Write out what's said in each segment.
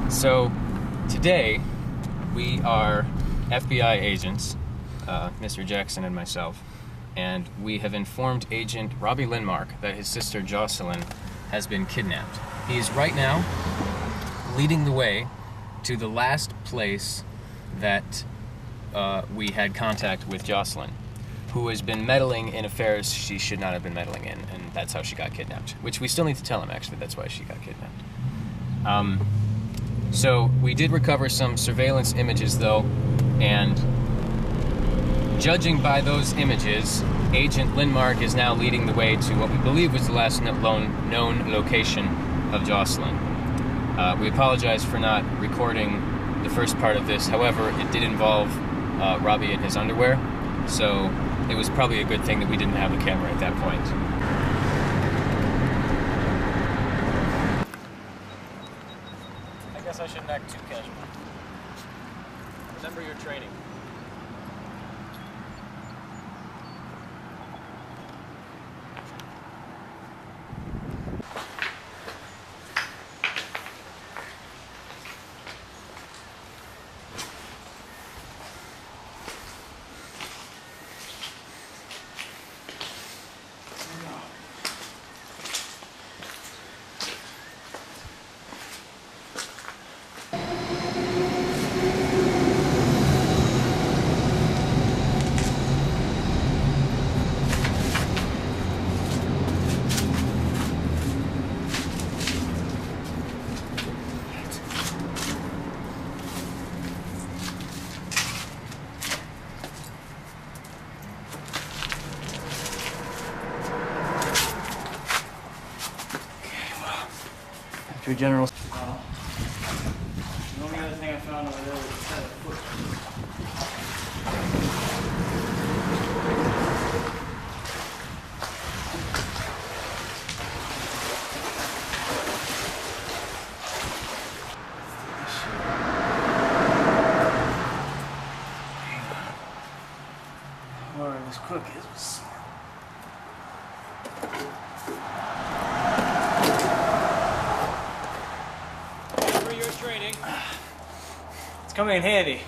So today we are FBI agents, Mr. Jackson and myself, and we have informed Agent Robbie Linmark that his sister Jocelyn has been kidnapped. He is right now leading the way to the last place that we had contact with Jocelyn, who has been meddling in affairs she should not have been meddling in, and that's how she got kidnapped. Which we still need to tell him, actually, that's why she got kidnapped. So we did recover some surveillance images, though, and judging by those images, Agent Linmark is now leading the way to what we believe was the last known location of Jocelyn. We apologize for not recording the first part of this. However, it did involve Robbie in his underwear, so it was probably a good thing that we didn't have the camera at that point. I guess I shouldn't act too casual. Remember your training. Your general. The only other thing I found over there was a set of footprints. Where this crook is. Training. It's coming in handy.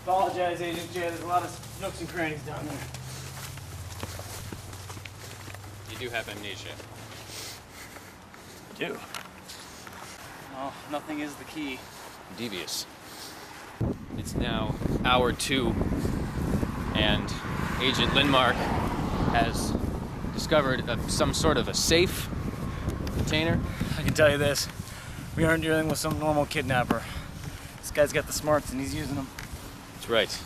Apologize, Agent J. There's a lot of nooks and crannies down there. You do have amnesia. I do. Well, nothing is the key. Devious. It's now hour 2, and Agent Linmark has discovered some sort of a safe container. I can tell you this, we aren't dealing with some normal kidnapper. This guy's got the smarts and he's using them. That's right.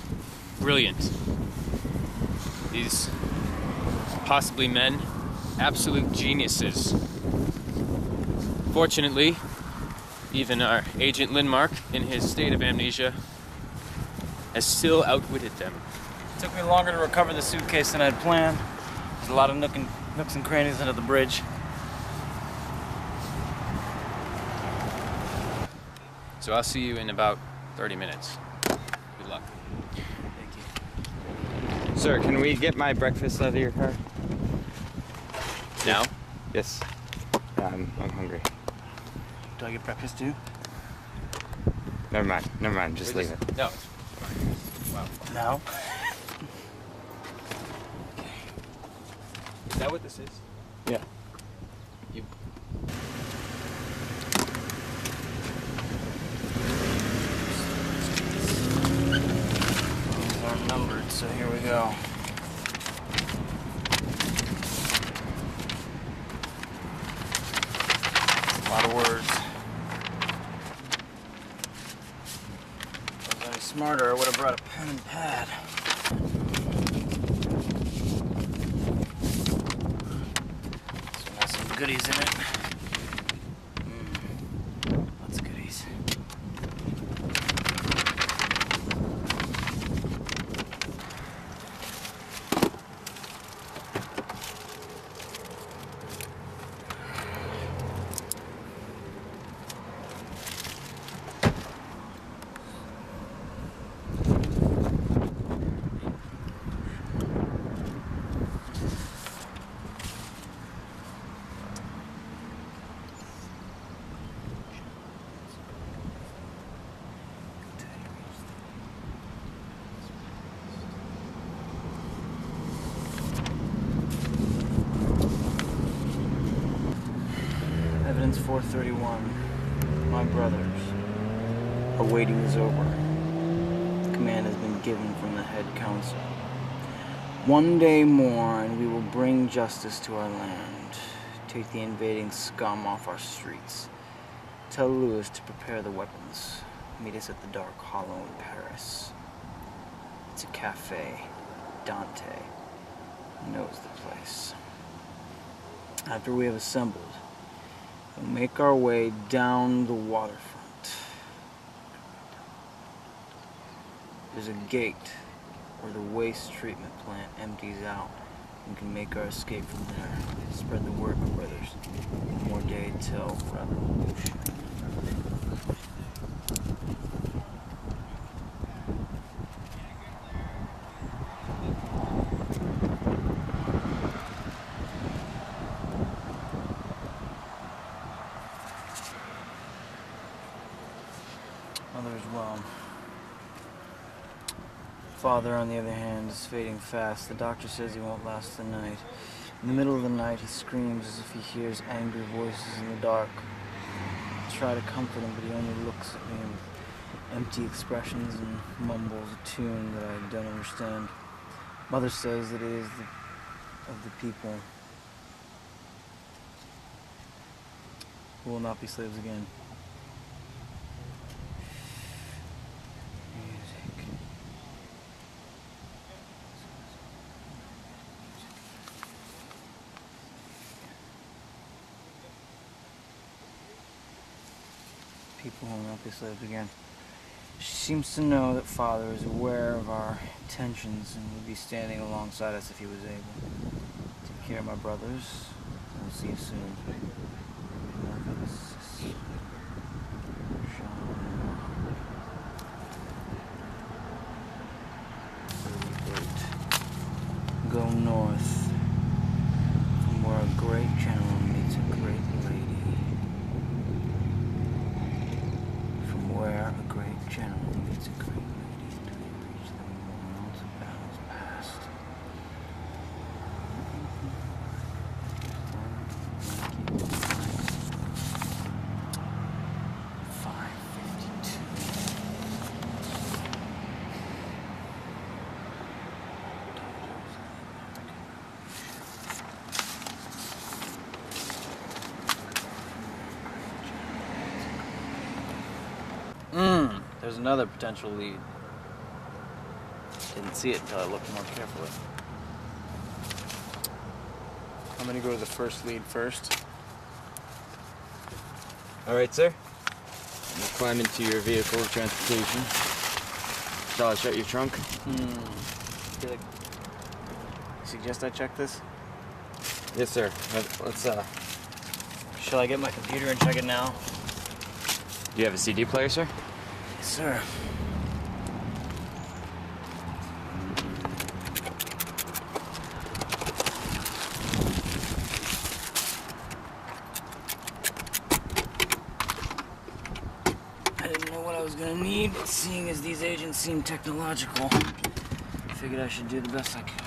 Brilliant. These possibly men, absolute geniuses. Fortunately, even our Agent Linmark, in his state of amnesia, has still outwitted them. It took me longer to recover the suitcase than I'd planned. There's a lot of nooks and crannies under the bridge. So I'll see you in about 30 minutes. Good luck. Thank you. Sir, can we get my breakfast out of your car? Now? Yes. Yeah, I'm hungry. Do I get breakfast too? Never mind, just leave it. No, it's fine. Wow. No. Is that what this is? Yeah. You... These are numbered, so here we go. A lot of words. If I was any smarter, I would have brought a pen and pad. This one has some goodies in it. Lots of goodies. Evidence 431. My brothers. Our waiting is over. Command has been given from the head council. One day more and we will bring justice to our land. Take the invading scum off our streets. Tell Lewis to prepare the weapons. Meet us at the Dark Hollow in Paris. It's a cafe. Dante knows the place. After we have assembled, we'll make our way down the waterfront. There's a gate where the waste treatment plant empties out. We can make our escape from there. Spread the word, my brothers. One more day till revolution. Mother as well. Father, on the other hand, is fading fast. The doctor says he won't last the night. In the middle of the night, he screams as if he hears angry voices in the dark. I try to comfort him, but he only looks at me with empty expressions and mumbles a tune that I don't understand. Mother says that it is of the people who will not be slaves again. People will not be slaves again. She seems to know that Father is aware of our intentions and would be standing alongside us if he was able. Take care, my brothers. We'll see you soon. Go north, from where a great general meets a great lady. Where a great general meets a great lady until they reach the worlds of battles past. There's another potential lead. Didn't see it until I looked more carefully. I'm gonna go to the first lead first. All right, sir. We'll climb into your vehicle of transportation. Shall I shut your trunk? Suggest I check this? Yes, sir. Let's Shall I get my computer and check it now? Do you have a CD player, sir? Yes, sir. I didn't know what I was gonna need, but seeing as these agents seem technological, I figured I should do the best I could.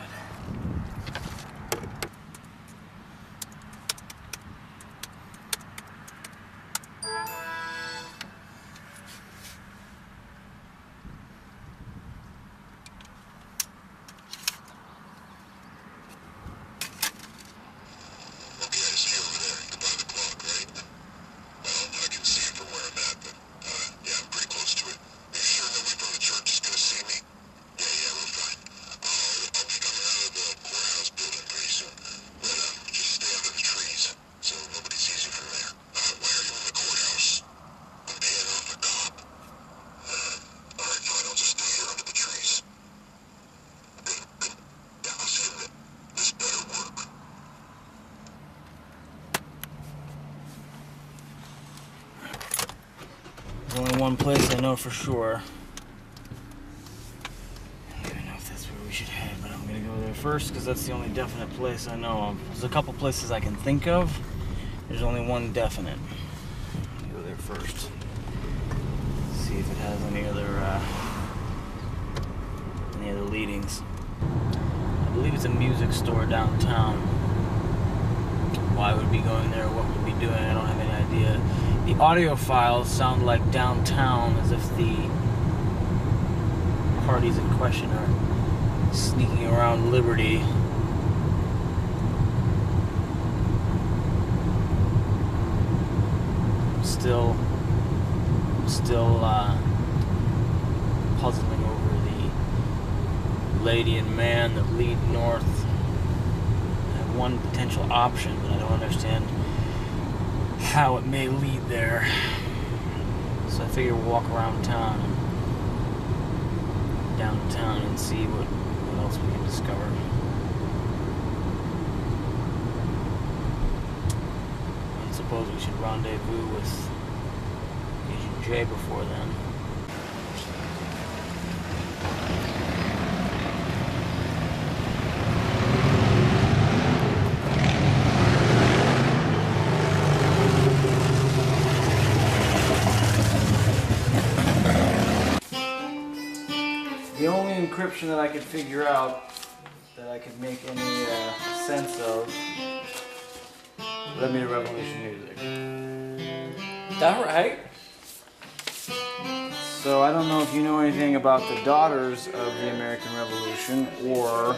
There's only one place I know for sure. I don't even know if that's where we should head, but I'm gonna go there first because that's the only definite place I know of. There's a couple places I can think of. There's only one definite. I'm gonna go there first. See if it has any other leadings. I believe it's a music store downtown. Why I would be going there, what would be doing, I don't have any idea. The audio files sound like downtown, as if the parties in question are sneaking around Liberty. Still puzzling over the lady and man that lead north. I have one potential option, but I don't understand how it may lead there. So I figure we'll walk around town, downtown, and see what else we can discover. I suppose we should rendezvous with Agent J before then. The only encryption that I could figure out, that I could make any sense of, led me to Revolution music. That right? So I don't know if you know anything about the daughters of the American Revolution, or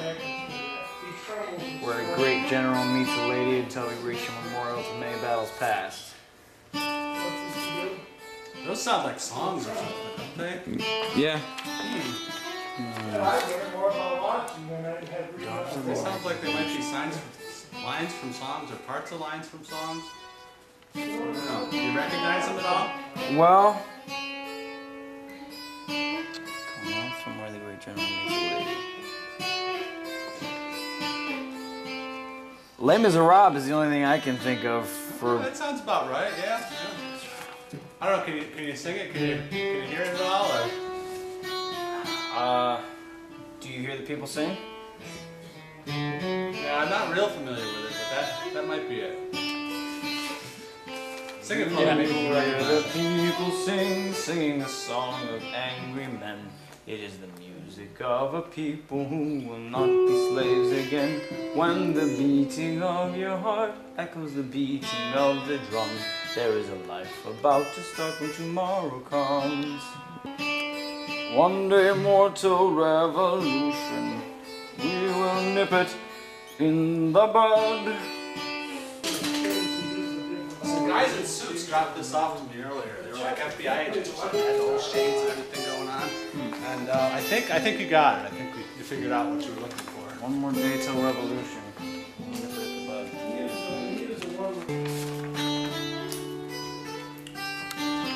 where a great general meets a lady until we reach a memorial to many battles past. Those sound like songs or something, don't they? Yeah. They sound like they might be lines from songs or parts of lines from songs. I don't know. Do you recognize them at all? Well, come on, from where the great general meets a lady. Les Miserables is the only thing I can think of for. That sounds about right. Yeah. I don't know. Can you sing it? Can you hear it at all? Or? Do you hear the people sing? Yeah, I'm not real familiar with it, but that might be it. Sing it for me. Maybe we'll Hear the recognize it. people singing the song of angry men. It is the music of a people who will not be slaves again. When the beating of your heart echoes the beating of the drum, there is a life about to start when tomorrow comes. One day mortal revolution, we will nip it in the bud. Some guys in suits dropped this off to me earlier. They were like FBI agents or something. They had the whole shades and everything going on. And I think you got it. I think you figured out what you were looking for. One more day till revolution. We'll nip it in the bud.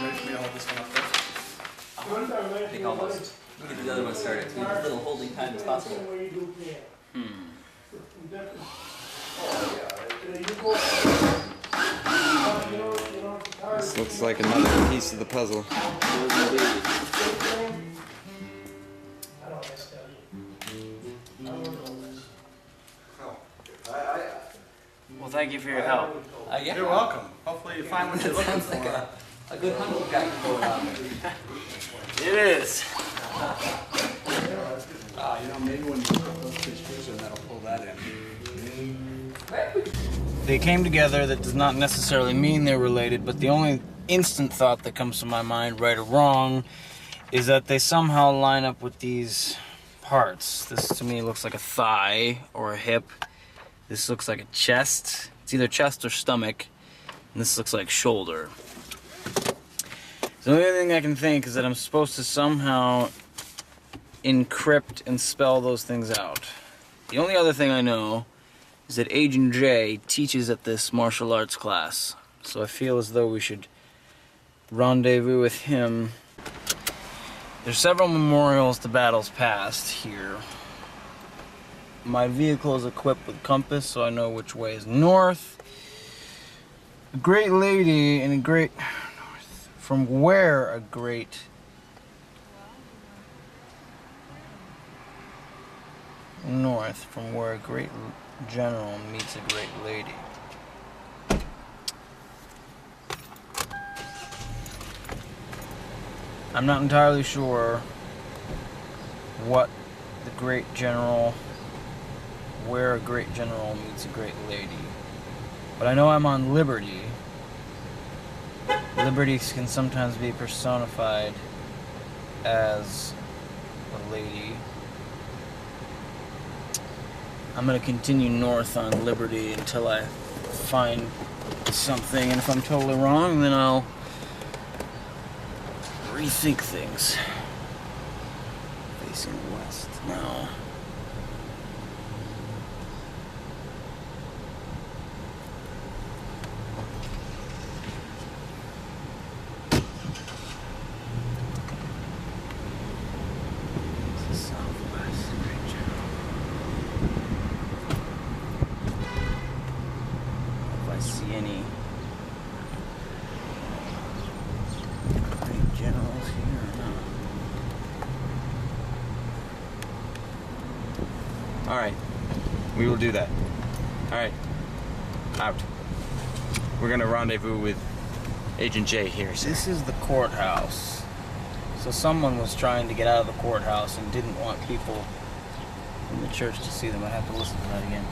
Ready for me to hold this one up there? I think almost. We'll get the other one started. We need as little holding time as possible. This looks like another piece of the puzzle. Well, thank you for your help. Yeah. You're welcome. Hopefully you find what you're looking Sounds like for. a good hunting jacket going on there. It is. Maybe when you put those two screws in, that'll pull that in. They came together. That does not necessarily mean they're related, but the only instant thought that comes to my mind, right or wrong, is that they somehow line up with these parts. This to me looks like a thigh or a hip. This looks like a chest. It's either chest or stomach. And this looks like shoulder. The only thing I can think is that I'm supposed to somehow encrypt and spell those things out. The only other thing I know is that Agent J teaches at this martial arts class. So I feel as though we should rendezvous with him. There's several memorials to battles past here. My vehicle is equipped with compass, so I know which way is north. A great lady and a great north. From where a great north, from where a great general meets a great lady. I'm not entirely sure what the great general, where a great general meets a great lady. But I know I'm on Liberty, Liberty can sometimes be personified as a lady. I'm gonna continue north on Liberty until I find something, and if I'm totally wrong, then I'll rethink things. Facing west now. This is southwest, right, General? If I see any great generals here or not. All right, we will do that. All right, out. We're gonna rendezvous with Agent J here, sir. This is the courthouse. So someone was trying to get out of the courthouse and didn't want people in the church to see them. I have to listen to that again.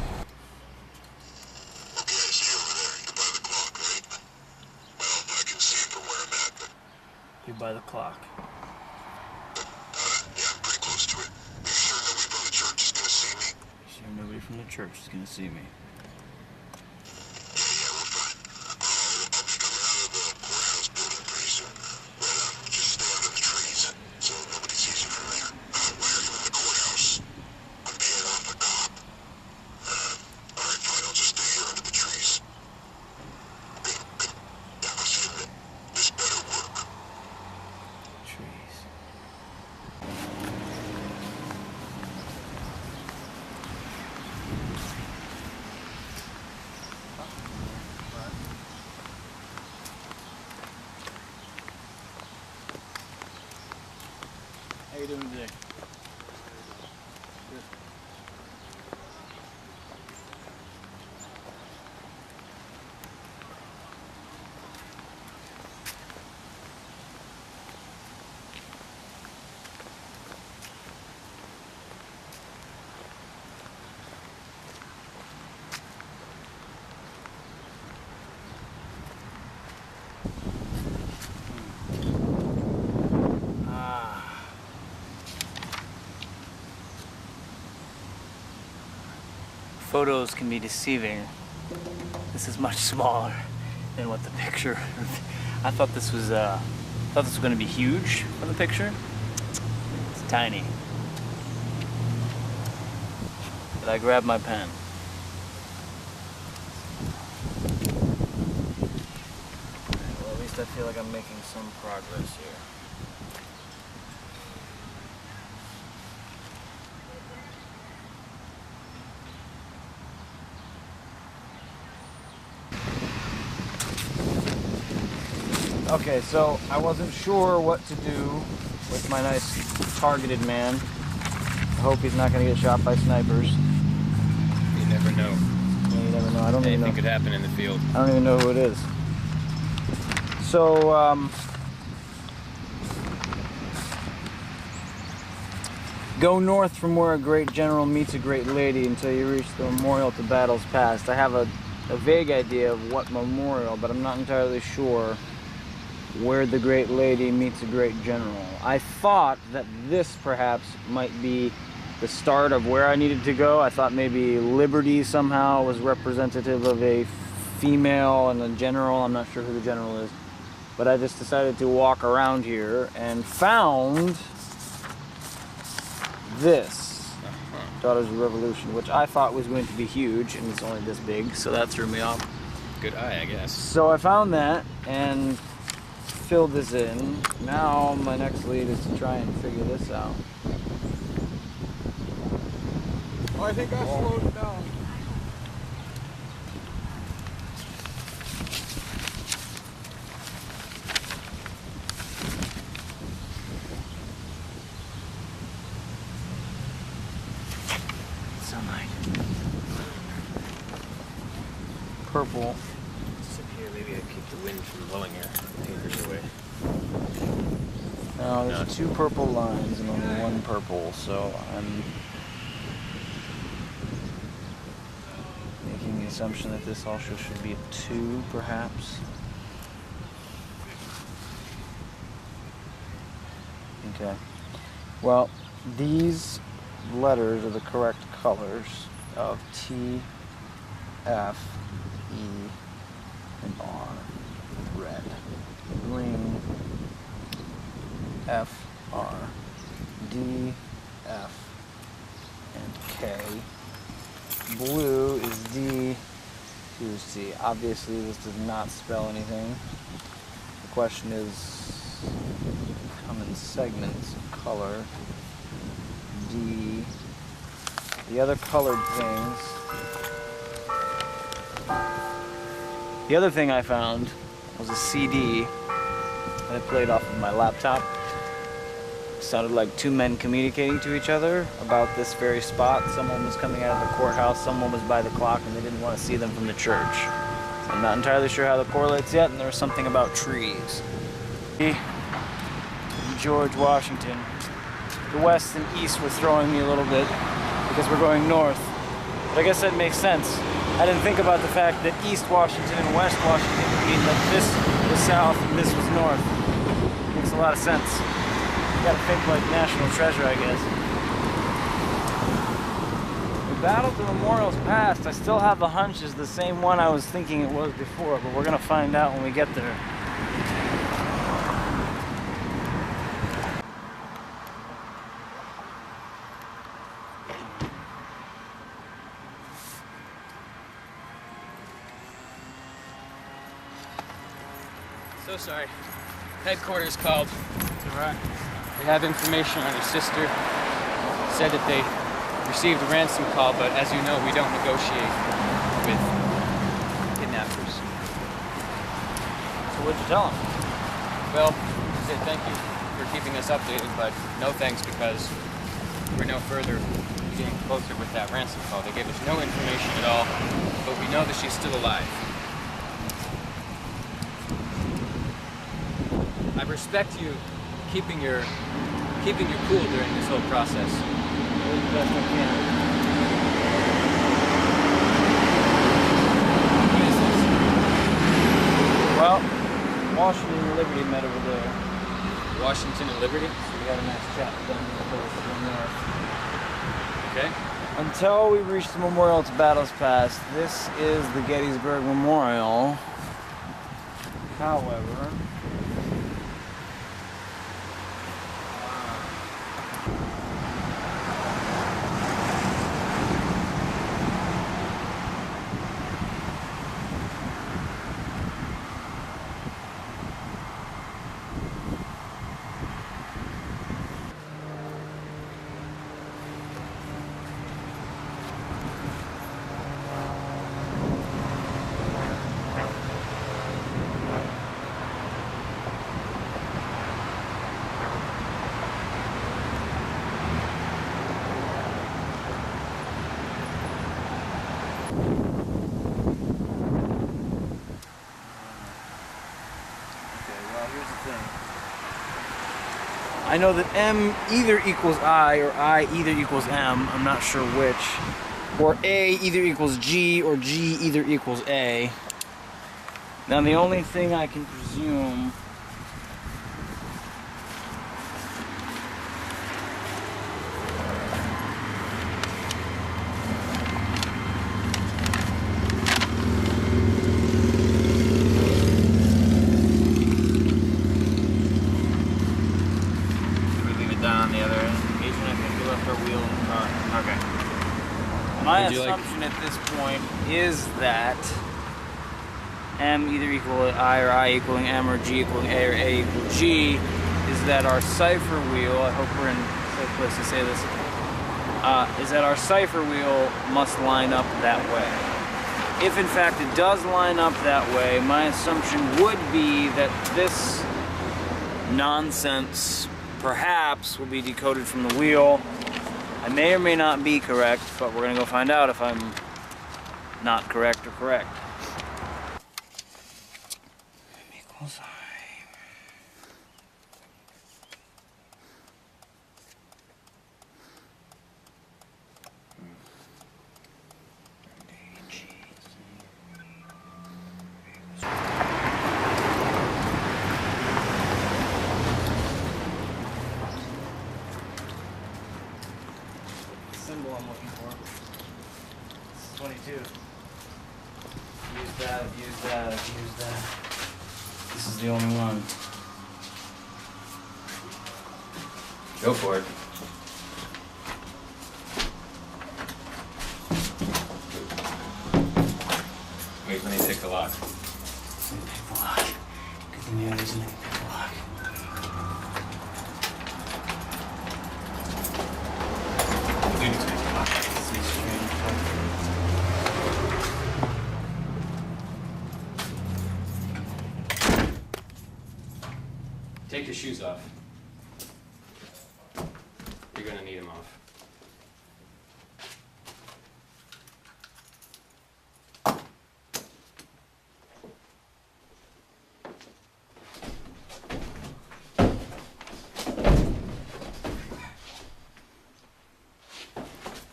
Okay, I see you over there. You're by the clock, right? Well, I can see it from where I'm at, but You're by the clock. yeah, I'm pretty close to it. Make sure nobody from the church is gonna see me. Sure, nobody from the church is gonna see me. Yeah, we're fine. I'll be coming out of the courthouse building pretty soon. But just stay out of the trees so nobody sees you from there. Why are you in the courthouse? I'm paying off a cop. All right, fine. I'll just stay here under the trees. Good, good. Yeah, I'll see you. This better work. Trees. How you doing today? Photos can be deceiving. This is much smaller than what the picture. I thought this was going to be huge for the picture. It's tiny. But I grabbed my pen. Well, at least I feel like I'm making some progress here. Okay, so I wasn't sure what to do with my nice targeted man. I hope he's not going to get shot by snipers. You never know. Yeah, you never know. I don't even know. Anything could happen in the field. I don't even know who it is. So, go north from where a great general meets a great lady until you reach the memorial to battles past. I have a vague idea of what memorial, but I'm not entirely sure where the great lady meets a great general. I thought that this perhaps might be the start of where I needed to go. I thought maybe Liberty somehow was representative of a female and a general. I'm not sure who the general is. But I just decided to walk around here and found this, Daughters of Revolution, which I thought was going to be huge, and it's only this big, so that threw me off. Good eye, I guess. So I found that and filled this in. Now my next lead is to try and figure this out. Oh, I think I slowed it down. Sunlight. Purple. Sit here, maybe I keep the wind from blowing your papers away. No, there's two purple lines and only one purple, so I'm making the assumption that this also should be a 2, perhaps. Okay. Well, these letters are the correct colors of T, F, E, and R. Red. Green, F, R. D, F, and K. Blue is D, Q is C. Obviously, this does not spell anything. The question is, come in segments of color. D. The other colored things. The other thing I found was a CD that I played off of my laptop. It sounded like two men communicating to each other about this very spot. Someone was coming out of the courthouse, someone was by the clock, and they didn't want to see them from the church. So I'm not entirely sure how that correlates yet, and there was something about trees. George Washington. The west and east were throwing me a little bit because we're going north. But I guess that makes sense. I didn't think about the fact that East Washington and West Washington would mean that this was south and this was north. Makes a lot of sense. You gotta think like national treasure, I guess. The battle at the memorial's past. I still have the hunch is the same one I was thinking it was before, but we're gonna find out when we get there. So sorry. Headquarters called. Alright. They have information on your sister. Said that they received a ransom call, but as you know, we don't negotiate with kidnappers. So what'd you tell them? Well, I said thank you for keeping us updated, but no thanks because we're no further getting closer with that ransom call. They gave us no information at all, but we know that she's still alive. I respect you keeping your cool during this whole process. Do the best I can. What is this? Well, Washington and Liberty met over there. Washington and Liberty? So we had a nice chat with them before we went north. Okay. Until we reach the memorial to Battles Pass, this is the Gettysburg Memorial. However, I know that M either equals I or I either equals M. I'm not sure which. Or A either equals G or G either equals A. Now the only thing I can presume Down the other end. Agent, I think we left our wheel in the car. Okay. my Would you like- assumption at this point is that M either equal I or I equaling M or G equaling A or A equal G is that our cipher wheel, I hope we're in a safe place to say this, is that our cipher wheel must line up that way. If in fact it does line up that way, my assumption would be that this nonsense perhaps will be decoded from the wheel. I may or may not be correct, but we're gonna go find out if I'm not correct or correct. M equals I. 22. Use that, use that, use that. This is the only one. Go for it. Wait, let me pick the lock. Let me pick the lock. Good thing you guys let me pick the lock. You do need to pick the lock. This is strange. Take your shoes off. You're gonna need them off.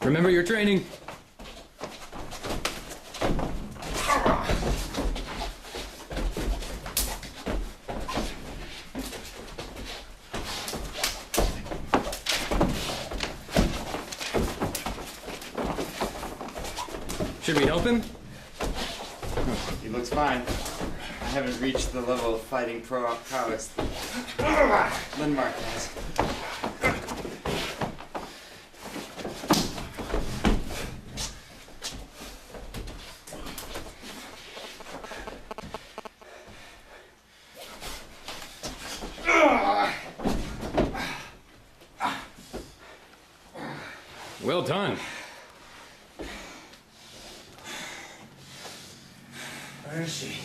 Remember your training. Should we help him? He looks fine. I haven't reached the level of fighting prowess Lindmark has. Well done. Where is she?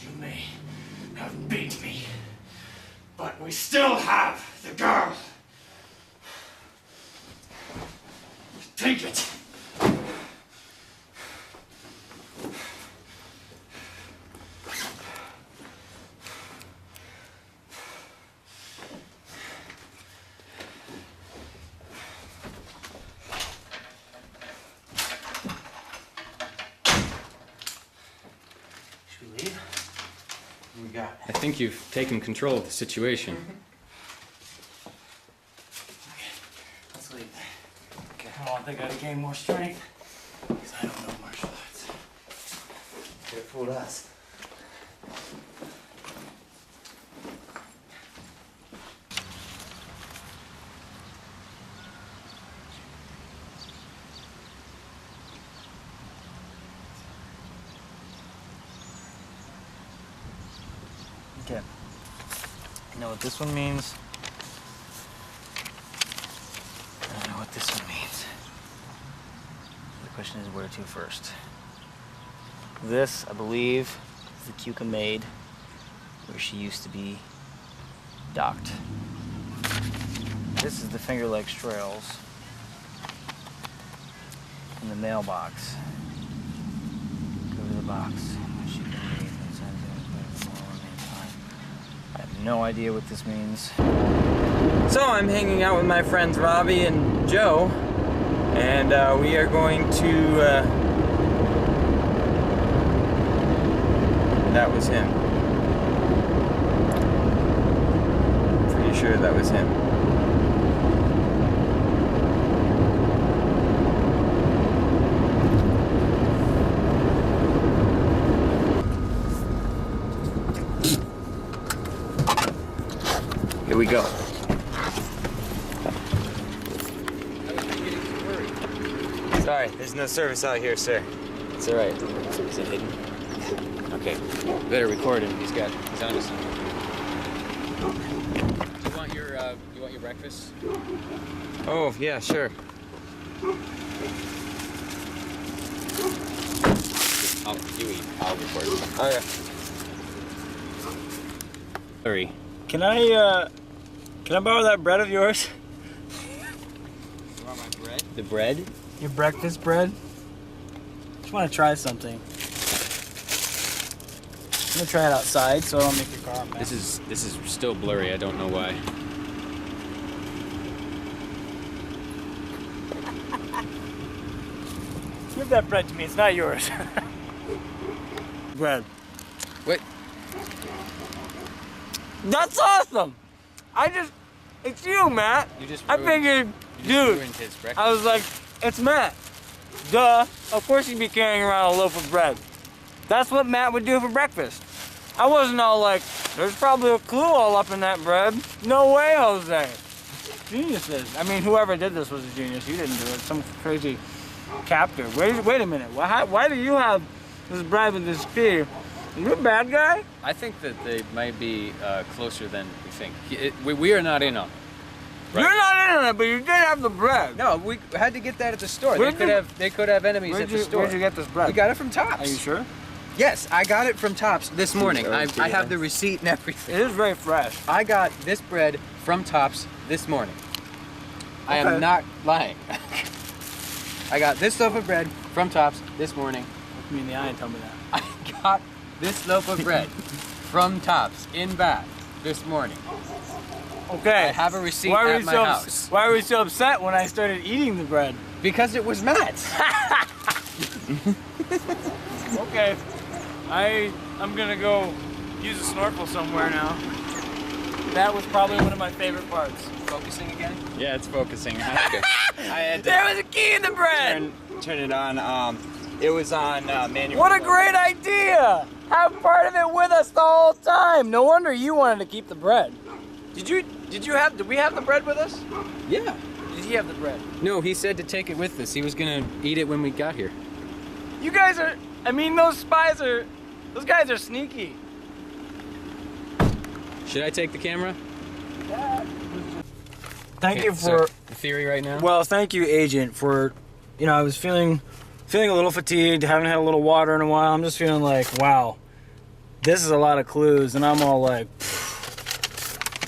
You may have beat me, but we still have the girl. Take it. Should we leave? We got. I think you've taken control of the situation. Let's leave. Okay. Come on, I think I gotta gain more strength. Because I don't know martial arts. Could have fooled us. Okay. You know what this one means? I don't know what this one means. The question is where to first. This, I believe, is the Cuca Maid, where she used to be docked. This is the Finger Lakes Trails in the mailbox. Go to the box. She can read and send it for more time. I have no idea what this means. So I'm hanging out with my friends Robbie and Joe, and we are going to. That was him. Pretty sure that was him. Here we go. Sorry, there's no service out here, sir. It's all right. Is it hidden? Okay, better record him. He's on to something. You want your breakfast? Oh yeah, sure. You eat. I'll record it. Oh yeah. Hurry. Can I borrow that bread of yours? You want my bread? The bread? Your breakfast bread? Just want to try something. I'm gonna try it outside so I don't make your car a mess. This is still blurry. I don't know why. Give that bread to me. It's not yours. Bread. Wait. That's awesome. It's you, Matt. You just I ruined, figured, you just dude. ruined his breakfast. I was like, it's Matt. Duh. Of course he'd be carrying around a loaf of bread. That's what Matt would do for breakfast. I wasn't all like, there's probably a clue all up in that bread. No way, Jose. Geniuses. I mean, whoever did this was a genius. You didn't do it. Some crazy captor. Wait a minute. Why do you have this bread with this key? Are you a bad guy? I think that they might be closer than we think. We are not in on it. Right. You're not in on it, but you did have the bread. No, we had to get that at the store. Where'd They could have enemies at the store. Where'd you get this bread? We got it from Tops. Are you sure? Yes, I got it from Tops this morning. I together. have the receipt and everything. It is very fresh. I got this bread from Tops this morning. I Okay. am not lying. I got this loaf of bread from Tops this morning. Look me in the eye and tell me that. I got this loaf of bread from Tops in Bath this morning. Okay. I have a receipt at my house. Why were you so upset when I started eating the bread? Because it was Matt's. Okay. I'm gonna go use a snorkel somewhere now. That was probably one of my favorite parts. Focusing again? Yeah, it's focusing. I had to There was a key in the bread! turn it on. It was on manual. What a great idea! Have part of it with us the whole time. No wonder you wanted to keep the bread. Did we have the bread with us? Yeah. Did he have the bread? No, he said to take it with us. He was gonna eat it when we got here. You guys are, those guys are sneaky. Should I take the camera? Thank you So, for, the theory right now? well, thank you, Agent, for, I was feeling a little fatigued, haven't had a little water in a while. I'm just feeling like, wow, this is a lot of clues, and I'm all like,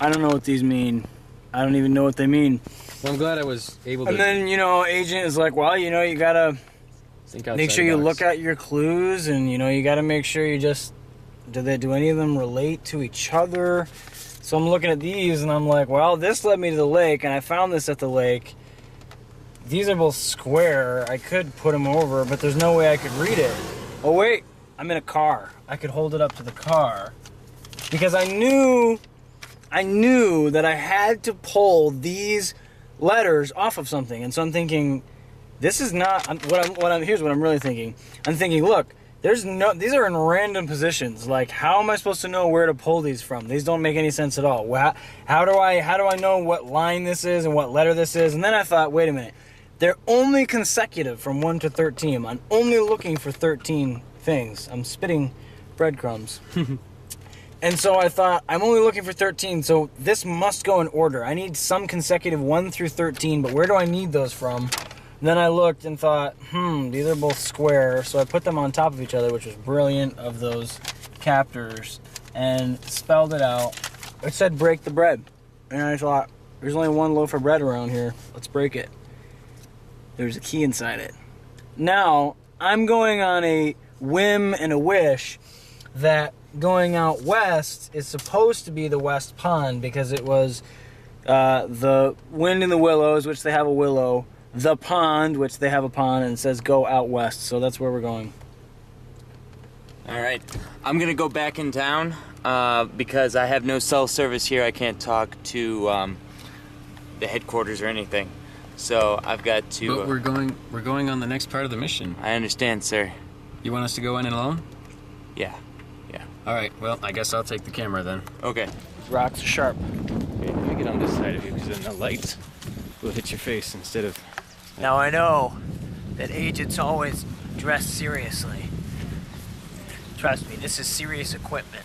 I don't know what these mean. I don't even know what they mean. Well, I'm glad I was able to And then, Agent is like, well, you gotta think outside make sure the you box. look at your clues, and, you gotta make sure you just, do any of them relate to each other? So I'm looking at these, and I'm like, well, this led me to the lake, and I found this at the lake. These are both square. I could put them over, but there's no way I could read it. Oh, wait. I'm in a car. I could hold it up to the car. Because I knew that I had to pull these letters off of something. And so I'm thinking, this is not here's what I'm really thinking. I'm thinking, look, these are in random positions. Like, how am I supposed to know where to pull these from? These don't make any sense at all. How do I know what line this is and what letter this is? And then I thought, wait a minute. They're only consecutive from 1 to 13. I'm only looking for 13 things. I'm spitting breadcrumbs. And so I thought, I'm only looking for 13, so this must go in order. I need some consecutive 1 through 13, but where do I need those from? And then I looked and thought, these are both square, so I put them on top of each other, which was brilliant of those captors, and spelled it out. It said break the bread. And I thought, there's only one loaf of bread around here. Let's break it. There's a key inside it. Now, I'm going on a whim and a wish that going out west is supposed to be the West Pond, because it was the wind in the willows, which they have a willow, the pond, which they have a pond, and it says go out west. So that's where we're going. All right, I'm gonna go back in town because I have no cell service here. I can't talk to the headquarters or anything. So I've got to. But we're going on the next part of the mission. I understand, sir. You want us to go in alone? Yeah. All right. Well, I guess I'll take the camera then. Okay. These rocks are sharp. Okay, let me get on this side of you, because then the light will hit your face instead of. Now I know that agents always dress seriously. Trust me, this is serious equipment,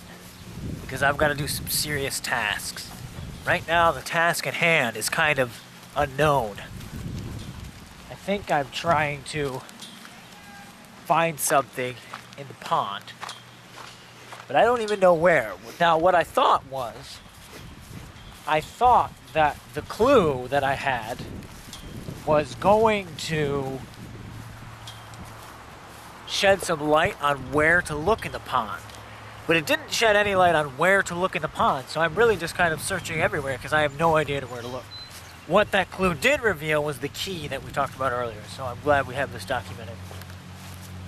because I've got to do some serious tasks. Right now, the task at hand is kind of unknown. I think I'm trying to find something in the pond, but I don't even know where. Now, what I thought that the clue that I had was going to shed some light on where to look in the pond. But it didn't shed any light on where to look in the pond, so I'm really just kind of searching everywhere because I have no idea where to look. What that clue did reveal was the key that we talked about earlier, so I'm glad we have this documented.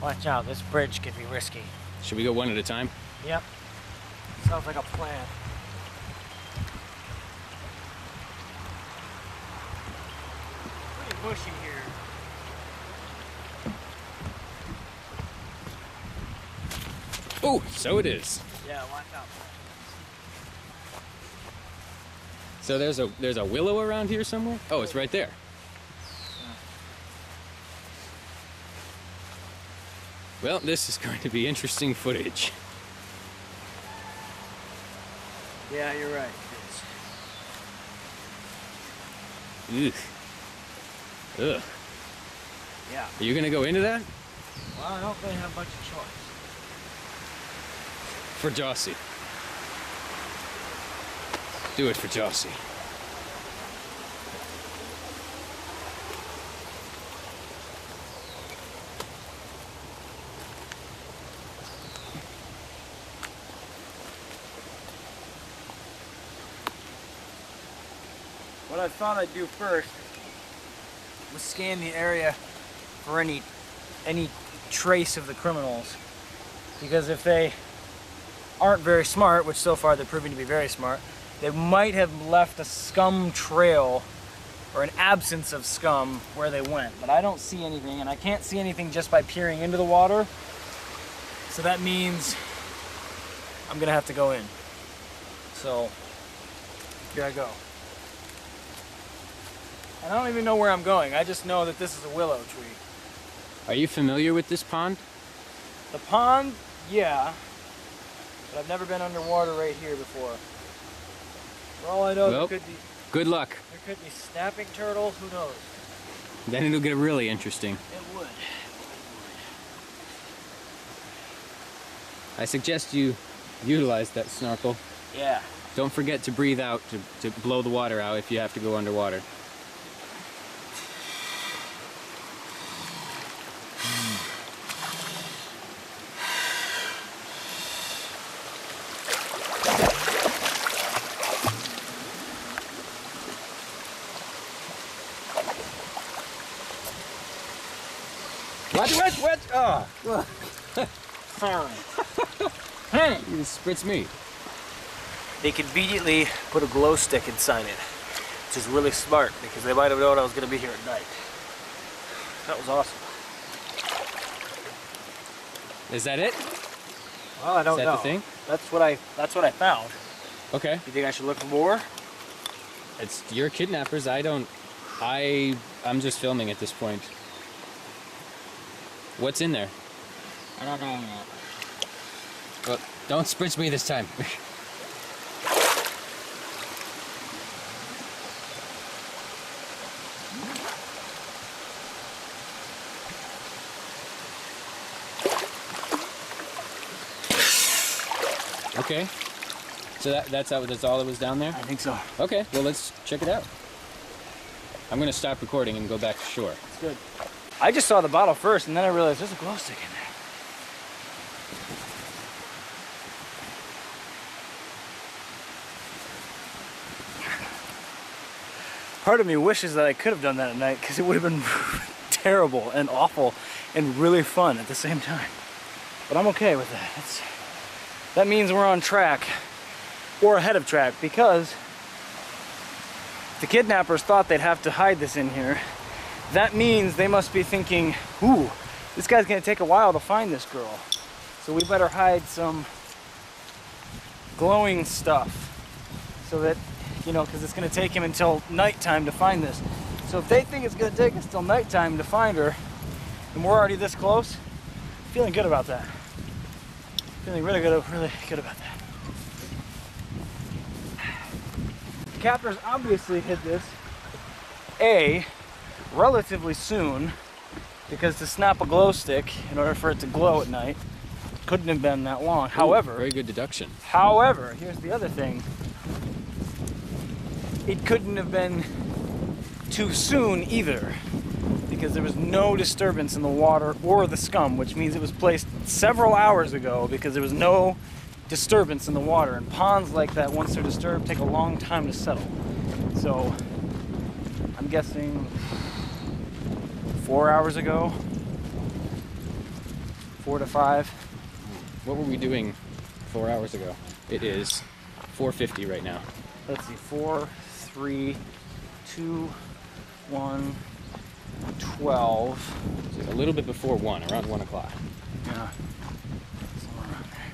Watch out, this bridge can be risky. Should we go one at a time? Yep. Sounds like a plan. Pretty bushy here. Oh, so it is. Yeah, watch out. So there's a willow around here somewhere? Oh, it's right there. Well, this is going to be interesting footage. Yeah, you're right. Ugh. Ugh. Yeah. Are you gonna go into that? Well, I don't really have much of choice. For Jossie. Do it for Jossie. What I thought I'd do first was scan the area for any trace of the criminals. Because if they aren't very smart, which so far they're proving to be very smart, they might have left a scum trail or an absence of scum where they went. But I don't see anything, and I can't see anything just by peering into the water. So that means I'm gonna have to go in. So here I go. And I don't even know where I'm going. I just know that this is a willow tree. Are you familiar with this pond? The pond, yeah. But I've never been underwater right here before. For all I know, Well, there could be good luck. snapping turtles, who knows? Then it'll get really interesting. It would. I suggest you utilize that snorkel. Yeah. Don't forget to breathe out to blow the water out if you have to go underwater. What? Oh! Sorry. Hey! You spritz me. They conveniently put a glow stick inside it, which is really smart because they might have known I was going to be here at night. That was awesome. Is that it? Well, I don't know. Is that the thing? That's what I found. Okay. You think I should look for more? It's your kidnappers. I'm just filming at this point. What's in there? I don't know yet. Well, don't spritz me this time. Okay. So that's all that was down there? I think so. Okay, well let's check it out. I'm gonna stop recording and go back to shore. It's good. I just saw the bottle first and then I realized there's a glow stick in there. Part of me wishes that I could have done that at night because it would have been terrible and awful and really fun at the same time. But I'm okay with that. That means we're on track or ahead of track because the kidnappers thought they'd have to hide this in here. That means they must be thinking, ooh, this guy's gonna take a while to find this girl. So we better hide some glowing stuff so that, you know, because it's gonna take him until nighttime to find this. So if they think it's gonna take us till nighttime to find her, and we're already this close, feeling good about that. Feeling really good about that. The captors obviously hid this, relatively soon, because to snap a glow stick in order for it to glow at night couldn't have been that long. Ooh, However, very good deduction. However, here's the other thing. It couldn't have been too soon either, because there was no disturbance in the water or the scum, which means it was placed several hours ago because there was no disturbance in the water. And ponds like that, once they're disturbed, take a long time to settle. So I'm guessing 4 hours ago, 4 to 5. What were we doing 4 hours ago? It is 4:50 right now. Let's see, 4, 3, 2, 1, 12. So a little bit before 1, around 1 o'clock. Yeah. Somewhere around there.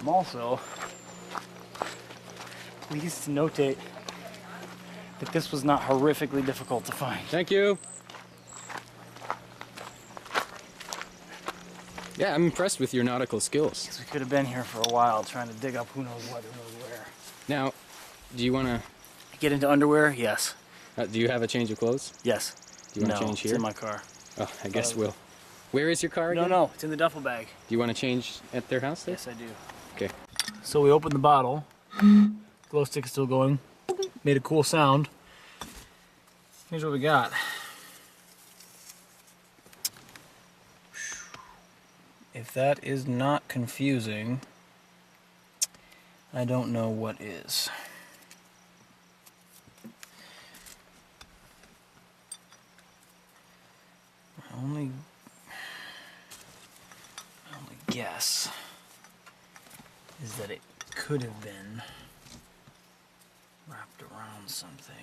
I'm also pleased to notate that this was not horrifically difficult to find. Thank you. Yeah, I'm impressed with your nautical skills. Because we could have been here for a while trying to dig up who knows what, who knows where. Now, do you want to... Get into underwear? Yes. do you have a change of clothes? Yes. Do you want to change it's here? in my car. Oh, I guess we'll... Where is your car again? No, it's in the duffel bag. Do you want to change at their house there? Yes, I do. Okay. So we opened the bottle. Glow stick is still going. Made a cool sound. Here's what we got. If that is not confusing, I don't know what is. My only guess is that it could have been wrapped around something.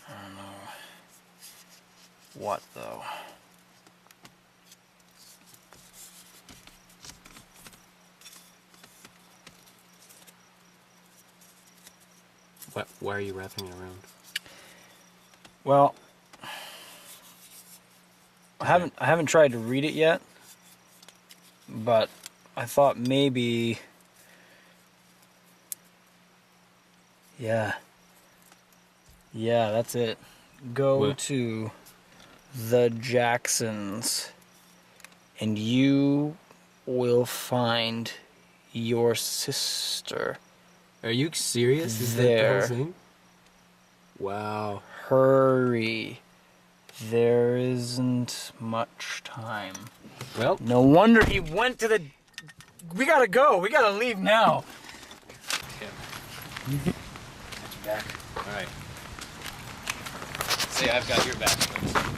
I don't know what though. Why are you wrapping it around? Well, I haven't tried to read it yet, but I thought maybe, yeah, that's it. Go What? to the Jacksons and you will find your sister. Are you serious? Is that the There. whole thing? Wow. Hurry. There isn't much time. Well, No wonder he went to the... We gotta go. We gotta leave now. yeah. Back. All right. Say I've got your back, folks.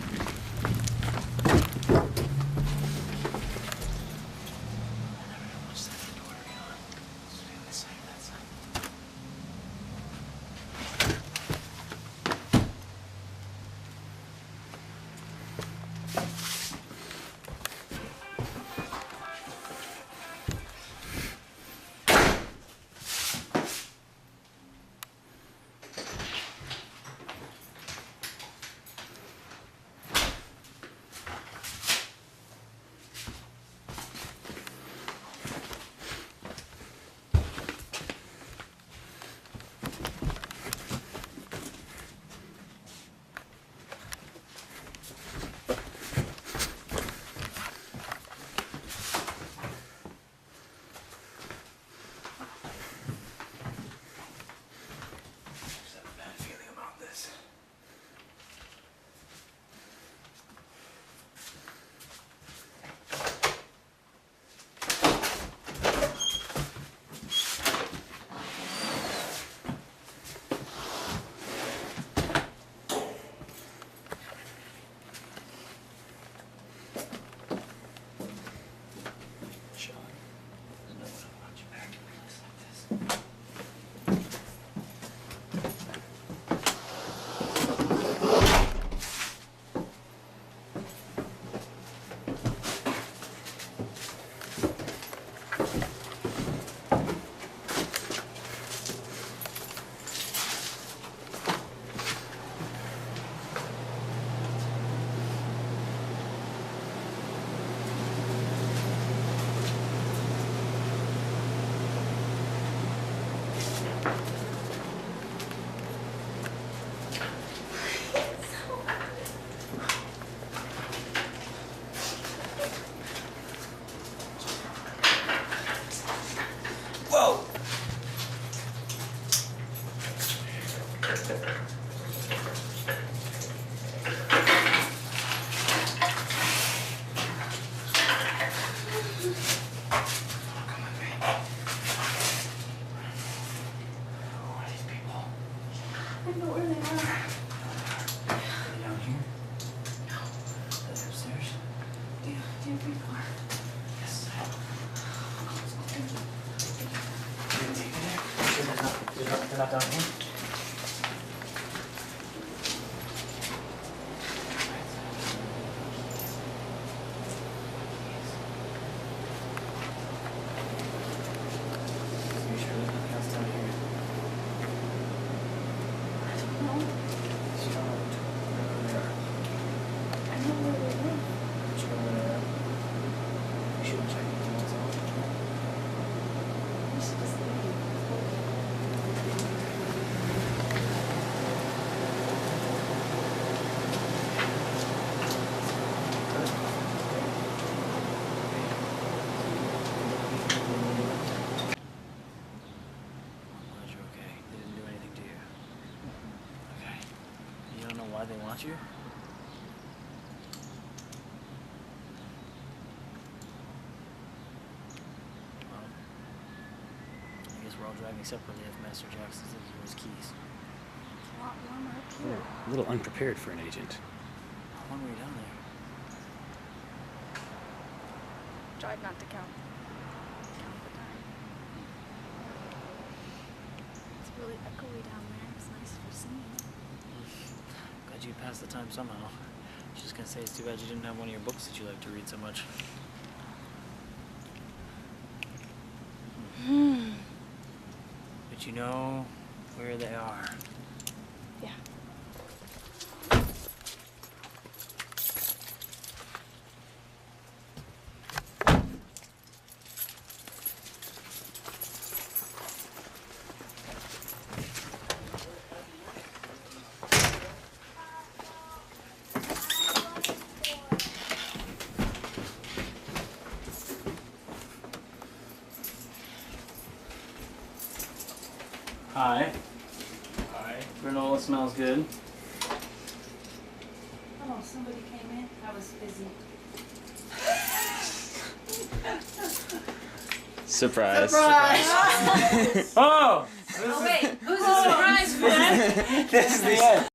They're not down here. why they want you? Well, I guess we're all driving separately if Master Jackson says his keys. It's a lot warmer up here. A little unprepared for an agent. How long were you down there? Tried not to count the time. It's really echoey down there. It's nice for singing. Glad you passed the time somehow. I was just gonna say it's too bad you didn't have one of your books that you like to read so much. But you know where they are. Yeah. Hi. Hi. Granola smells good. Oh, somebody came in. I was busy. Surprise. Oh! Oh, wait. Who's the surprise for? This is the end.